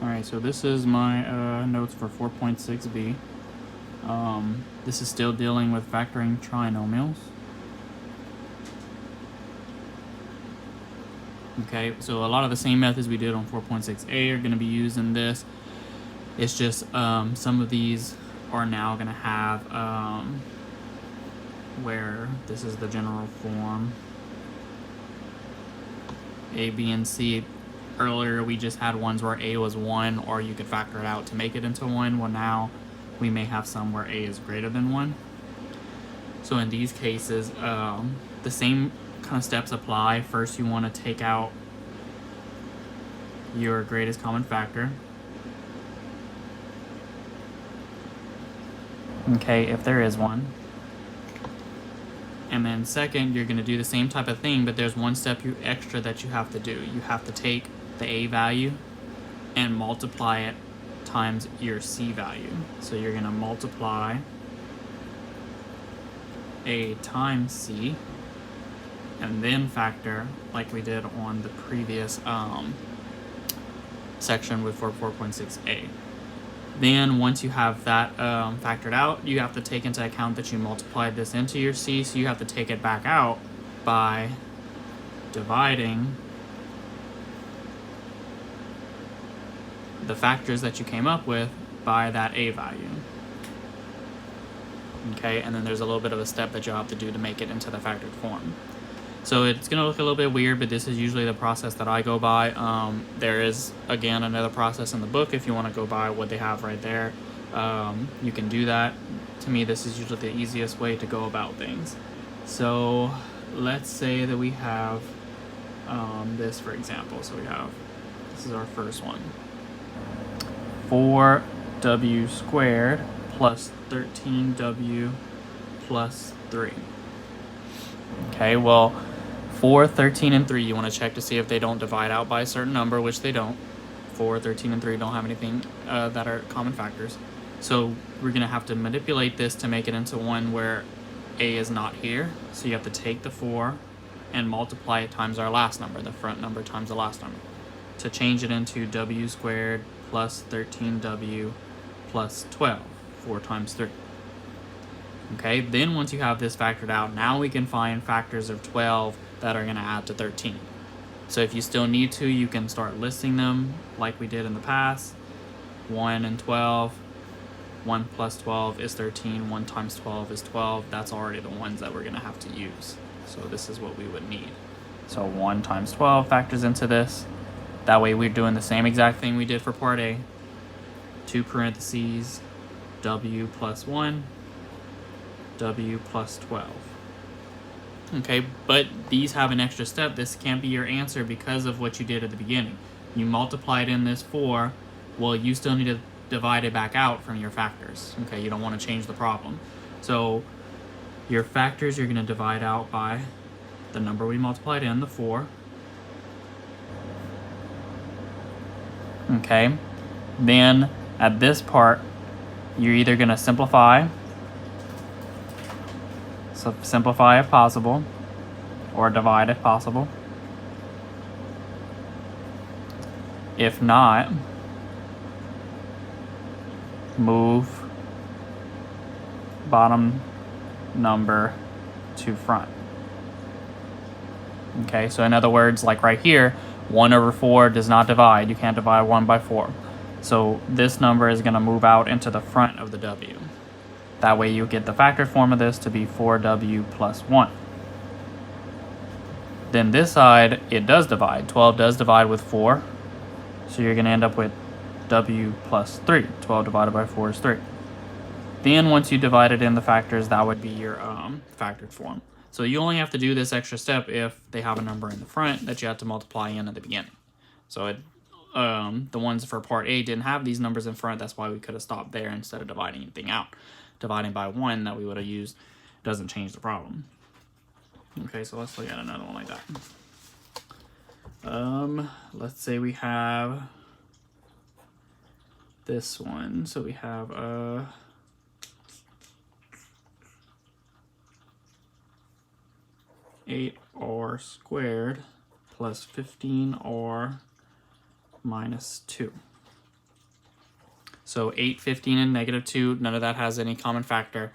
Alright, so this is my notes for 4.6b. This is still dealing with factoring trinomials. Okay, so a lot of the same methods we did on 4.6a are going to be used in this. It's just some of these are now going to have where this is the general form. A, B, and C. Earlier we just had ones where A was 1, or you could factor it out to make it into 1. Well, now we may have some where A is greater than 1. So in these cases, the same kind of steps apply. First, you want to take out your greatest common factor. Okay, if there is one. And then second, you're going to do the same type of thing, but there's one step extra that you have to do. You have to take the A value and multiply it times your C value. So you're going to multiply A times C and then factor like we did on the previous section with 4.6a. Then once you have that factored out, you have to take into account that you multiplied this into your C, so you have to take it back out by dividing the factors that you came up with by that A value. Okay, and then there's a little bit of a step that you'll have to do to make it into the factored form. So it's going to look a little bit weird, but this is usually the process that I go by. There is, again, another process in the book if you want to go by what they have right there. You can do that. To me, this is usually the easiest way to go about things. So let's say that we have this, for example. So we have, this is our first one. 4w squared plus 13w plus 3. Okay, well, 4, 13, and 3, you want to check to see if they don't divide out by a certain number, which they don't. 4, 13, and 3 don't have anything that are common factors. So we're going to have to manipulate this to make it into one where A is not here. So you have to take the 4 and multiply it times our last number, the front number times the last number, to change it into w squared plus 13w plus 12, 4 times 3. Okay, then once you have this factored out, now we can find factors of 12 that are going to add to 13. So if you still need to, you can start listing them like we did in the past. 1 and 12, 1 plus 12 is 13, 1 times 12 is 12. That's already the ones that we're going to have to use. So this is what we would need. So 1 times 12 factors into this. That way we're doing the same exact thing we did for part A. 2 parentheses, w plus 1, w plus 12. Okay, but these have an extra step. This can't be your answer because of what you did at the beginning. You multiplied in this 4, well, you still need to divide it back out from your factors. Okay, you don't want to change the problem. So your factors you're going to divide out by the number we multiplied in, the 4. Okay, then at this part, you're either going to simplify if possible, or divide if possible. If not, move bottom number to front. Okay, so in other words, like right here, 1 over 4 does not divide. You can't divide 1 by 4. So this number is going to move out into the front of the w. That way you get the factored form of this to be 4w plus 1. Then this side, it does divide. 12 does divide with 4. So you're going to end up with w plus 3. 12 divided by 4 is 3. Then once you divide it in the factors, that would be your factored form. So you only have to do this extra step if they have a number in the front that you have to multiply in at the beginning. So the ones for part A didn't have these numbers in front. That's why we could have stopped there instead of dividing anything out. Dividing by 1 that we would have used doesn't change the problem. Okay, so let's look at another one like that. Let's say we have this one. So we have 8r squared plus 15r minus 2. So 8, 15, and negative 2, none of that has any common factor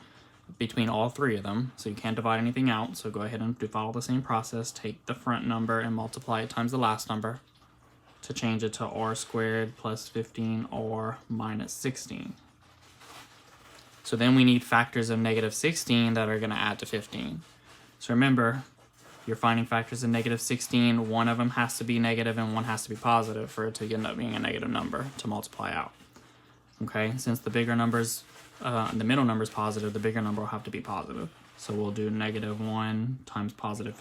between all three of them, so you can't divide anything out. So go ahead and follow the same process. Take the front number and multiply it times the last number to change it to r squared plus 15 or minus 16. So then we need factors of negative 16 that are going to add to 15. So remember, you're finding factors of negative 16. One of them has to be negative and one has to be positive for it to end up being a negative number to multiply out. Okay, since the bigger numbers, the middle number is positive, the bigger number will have to be positive. So we'll do negative 1 times positive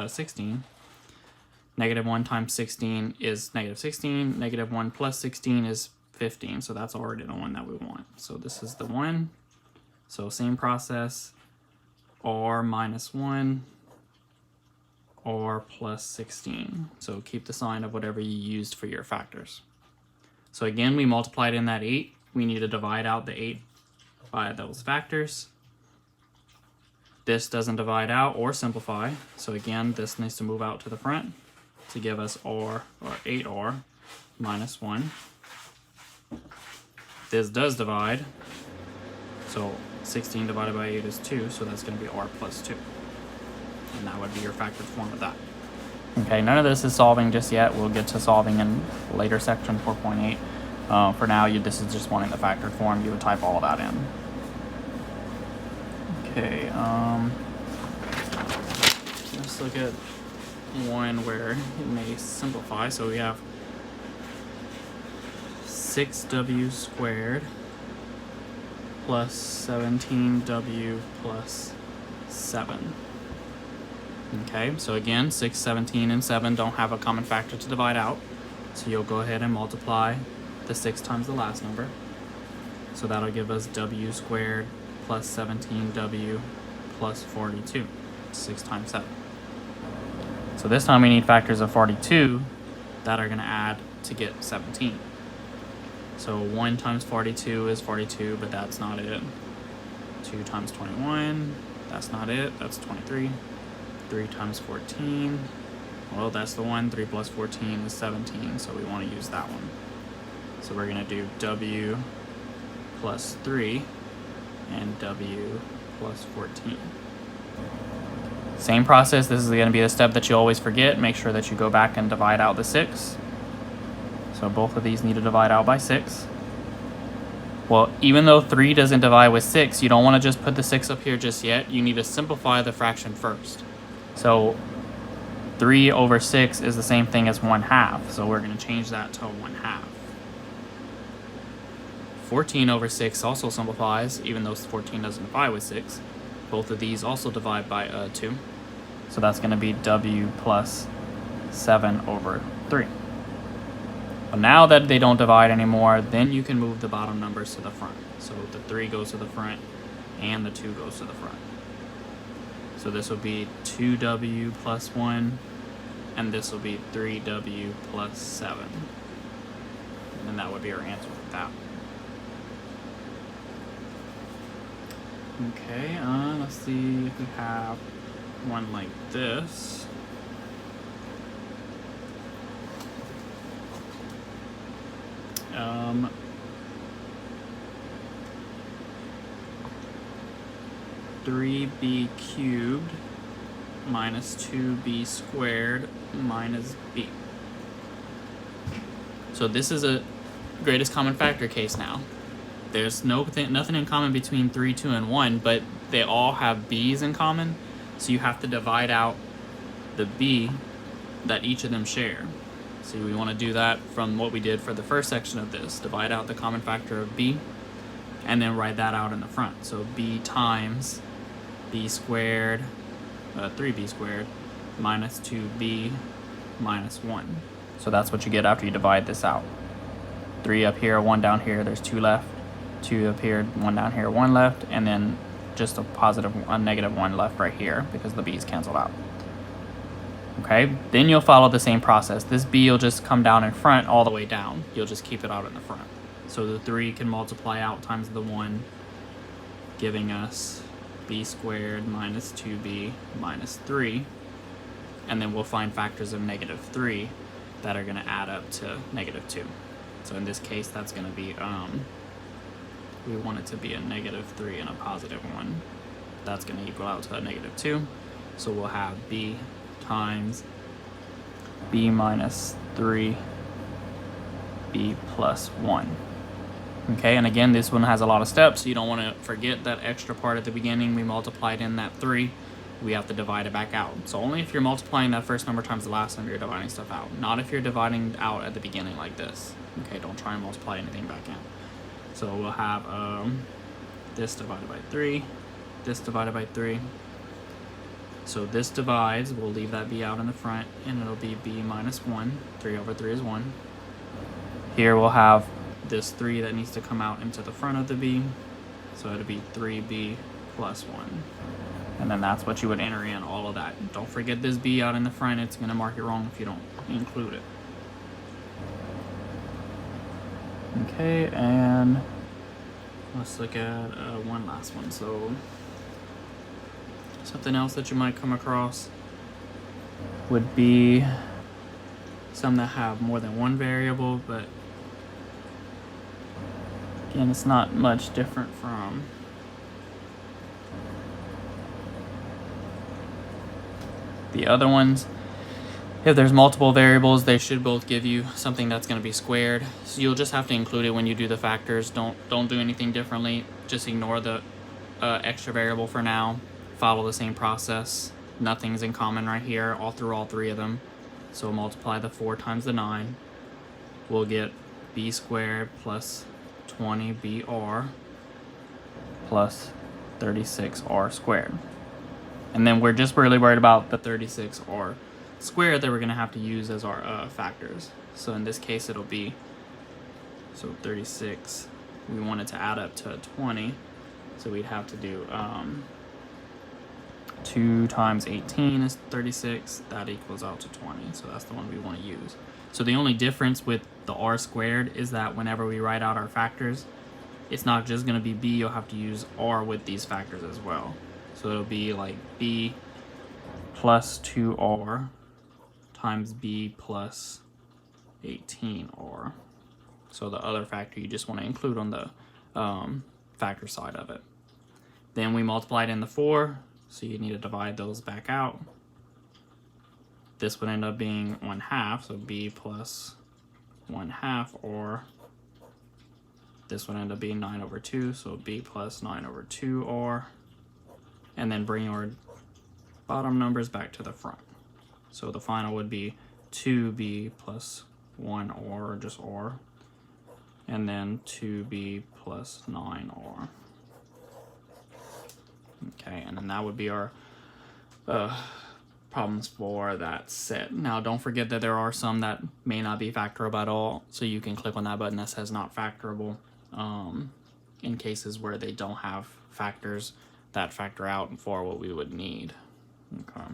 16. Negative 1 times 16 is negative 16. Negative 1 plus 16 is 15. So that's already the one that we want. So this is the one. So same process. R minus 1 or plus 16. So keep the sign of whatever you used for your factors. So again, we multiplied in that 8. We need to divide out the 8 by those factors. This doesn't divide out or simplify. So again, this needs to move out to the front to give us r, or 8r minus 1. This does divide. So 16 divided by 8 is 2, so that's going to be r plus 2. And that would be your factored form of that. Okay, none of this is solving just yet. We'll get to solving in later section 4.8. For now, this is just wanting the factored form. You would type all of that in. Okay, let's look at one where it may simplify. So we have 6w squared plus 17w plus 7. Okay, so again, 6, 17, and 7 don't have a common factor to divide out. So you'll go ahead and multiply the 6 times the last number. So that'll give us w squared plus 17w plus 42. 6 times 7. So this time we need factors of 42 that are going to add to get 17. So 1 times 42 is 42, but that's not it. 2 times 21, that's not it. That's 23. 3 times 14, well, that's the one. 3 plus 14 is 17, so we want to use that one. So we're going to do w plus 3 and w plus 14. Same process. This is going to be the step that you always forget. Make sure that you go back and divide out the 6. So both of these need to divide out by 6. Well, even though 3 doesn't divide with 6, you don't want to just put the 6 up here just yet. You need to simplify the fraction first. So 3 over 6 is the same thing as 1/2. So we're going to change that to 1/2. 14 over 6 also simplifies, even though 14 doesn't divide with 6. Both of these also divide by 2. So that's going to be w plus 7 over 3. Well, now that they don't divide anymore, then you can move the bottom numbers to the front. So the 3 goes to the front and the 2 goes to the front. So this will be 2w plus 1, and this will be 3w plus 7. And that would be our answer for that. Okay, let's see if we have one like this. Three b cubed minus 2b squared minus b. So this is a greatest common factor case now. There's nothing in common between 3, 2, and 1, but they all have b's in common. So you have to divide out the b that each of them share. So we want to do that from what we did for the first section of this. Divide out the common factor of b, and then write that out in the front. So b times b squared, 3b squared, minus 2b minus 1. So that's what you get after you divide this out. 3 up here, 1 down here, there's 2 left. 2 up here, 1 down here, 1 left, and then just a negative 1 left right here because the b's canceled out. Okay, then you'll follow the same process. This b will just come down in front all the way down. You'll just keep it out in the front. So the 3 can multiply out times the 1, giving us b squared minus 2b minus 3. And then we'll find factors of negative 3 that are going to add up to negative 2. So in this case, that's going to be, we want it to be a -3 and a +1. That's going to equal out to a -2. So we'll have b times b minus 3 b plus 1. Okay, and again, this one has a lot of steps, so you don't want to forget that extra part at the beginning. We multiplied in that 3. We have to divide it back out. So only if you're multiplying that first number times the last number, you're dividing stuff out. Not if you're dividing out at the beginning like this. Okay, don't try and multiply anything back in. So we'll have this divided by 3, this divided by 3. So this divides, we'll leave that b out in the front, and it'll be b minus 1. 3 over 3 is 1. Here we'll have this 3 that needs to come out into the front of the b, so it'll be 3b plus 1. And then that's what you would enter in, all of that. Don't forget this b out in the front. It's going to mark it wrong if you don't include it. Okay, and let's look at one last one. So something else that you might come across would be some that have more than one variable, but again, it's not much different from the other ones. If there's multiple variables, they should both give you something that's going to be squared. So you'll just have to include it when you do the factors. Don't do anything differently. Just ignore the extra variable for now. Follow the same process. Nothing's in common right here, all through all 3 of them. So multiply the 4 times the 9. We'll get b squared plus 20br plus 36r squared. And then we're just really worried about the 36r squared that we're going to have to use as our factors. So in this case, it'll be, so 36, we want it to add up to 20. So we'd have to do 2 times 18 is 36. That equals out to 20. So that's the one we want to use. So the only difference with the r squared is that whenever we write out our factors, it's not just going to be b, you'll have to use r with these factors as well. So it'll be like b plus 2r times b plus 18r. So the other factor you just want to include on the factor side of it. Then we multiplied in the 4, so you need to divide those back out. This would end up being 1/2, so b plus 1/2, or this would end up being 9 over 2, so b plus 9 over 2r. And then bring your bottom numbers back to the front. So the final would be 2b plus 1r, or just r, and then 2b plus 9r. Okay, and then that would be our problems for that set. Now don't forget that there are some that may not be factorable at all, so you can click on that button that says not factorable in cases where they don't have factors that factor out for what we would need. Okay.